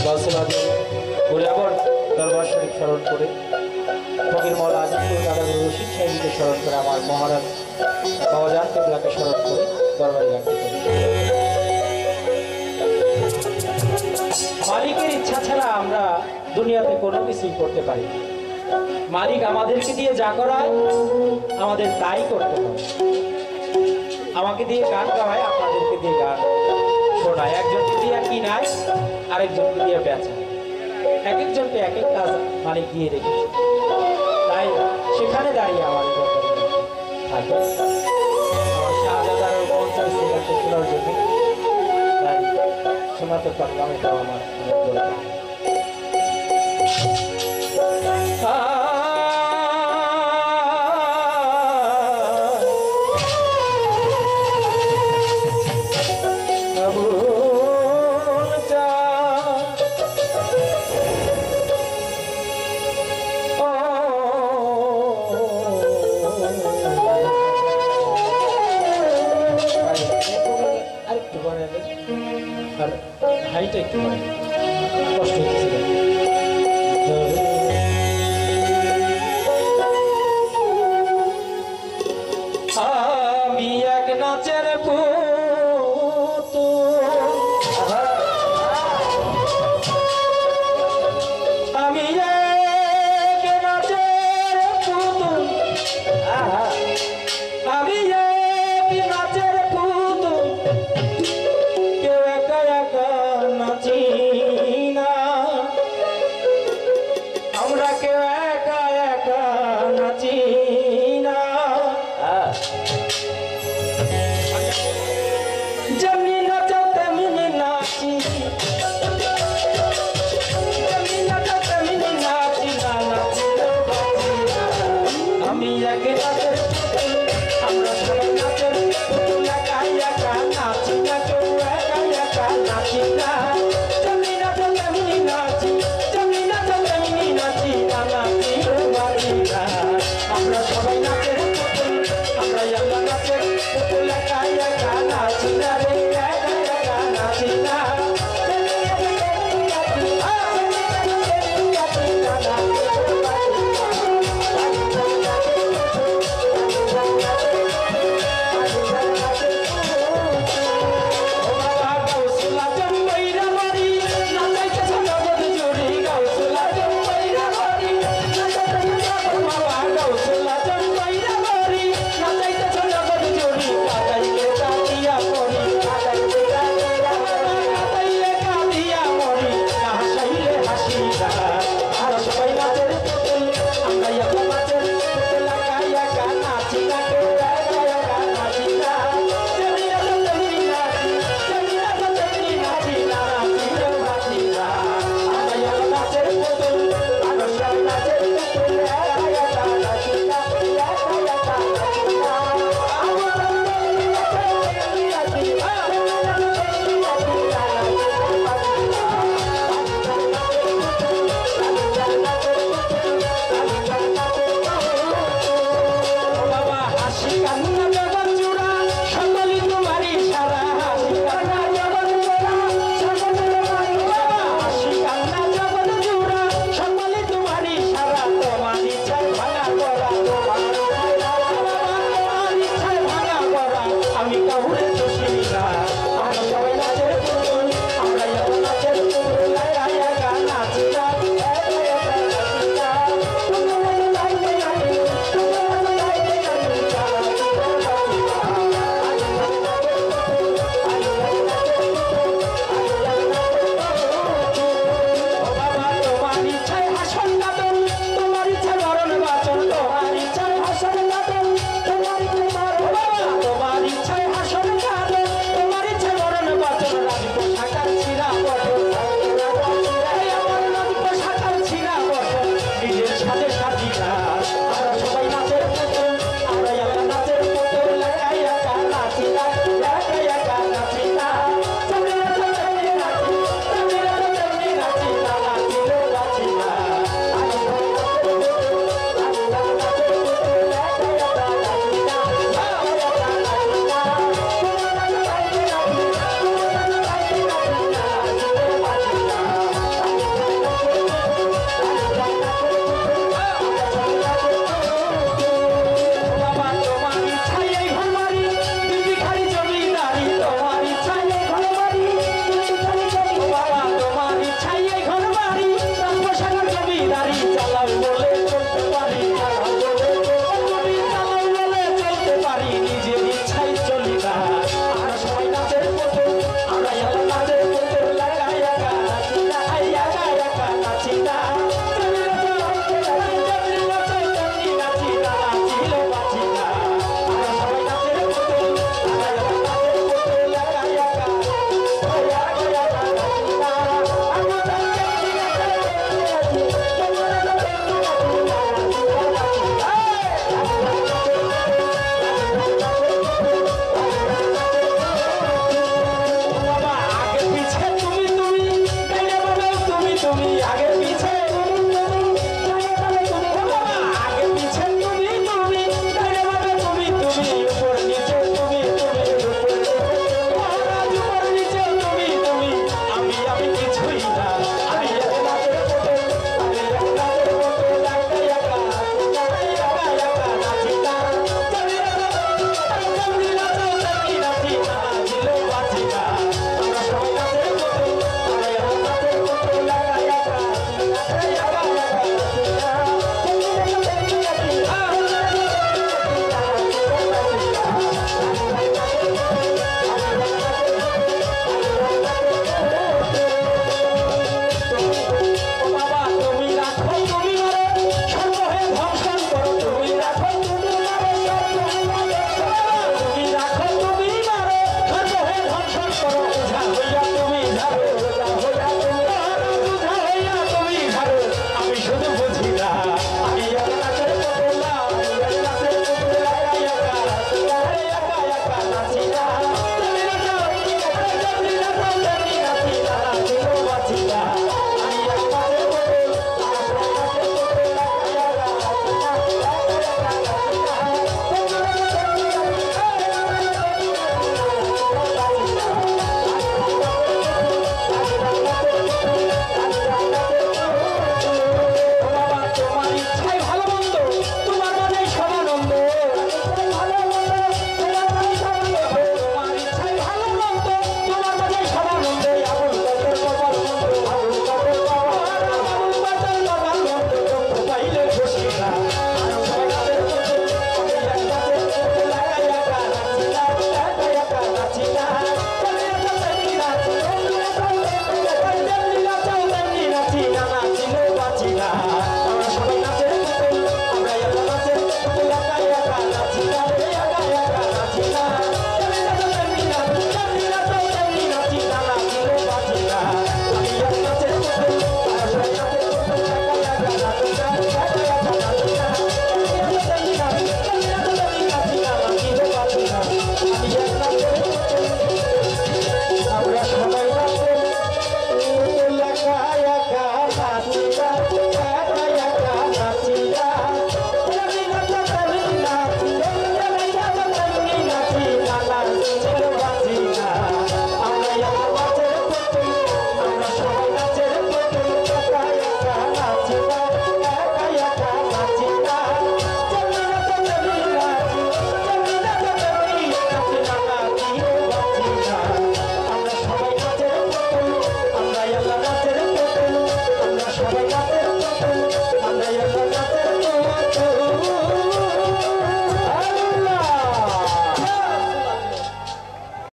গাউসুল গোলাবর দরবার শরীফ স্মরণ করে ফকির মওলা আজমপুর দাদা রশিদ সাহেবকে স্মরণ করে আমার মহারাজ বাবাজান কেবলাকে স্মরণ করে দরবারে রাখতে করি। মালিকের ইচ্ছা ছাড়া আমরা দুনিয়াতে কোনো কিছুই করতে পারি না। মালিক আমাদেরকে দিয়ে যা করায় আমাদের তাই করতে হবে। আমাকে দিয়ে গান গাওয়ায়, আপনাদেরকে দিয়ে গান শোনায়, একজনকে দিয়ে কিনায়, আরেকজনকে দিয়ে বেচায়, এক একজনকে এক এক কাজ মালিক দিয়ে রেখেছে। তাই সেখানে দাঁড়িয়ে আমাদের থাকবে আমার শাহজাদার মন চাইছে গানটা শোনার জন্য, তাই শোনাতে পারলাম, এটাও আমার অনেক দরকার। আর হাইটা একটু কষ্ট হচ্ছে। আমি এক নাচের পুতুল, আমি এক নাচের পুতুল, আমি এক নাচের পুতুল, কেউ একা একা নাচি না। তুমি আগে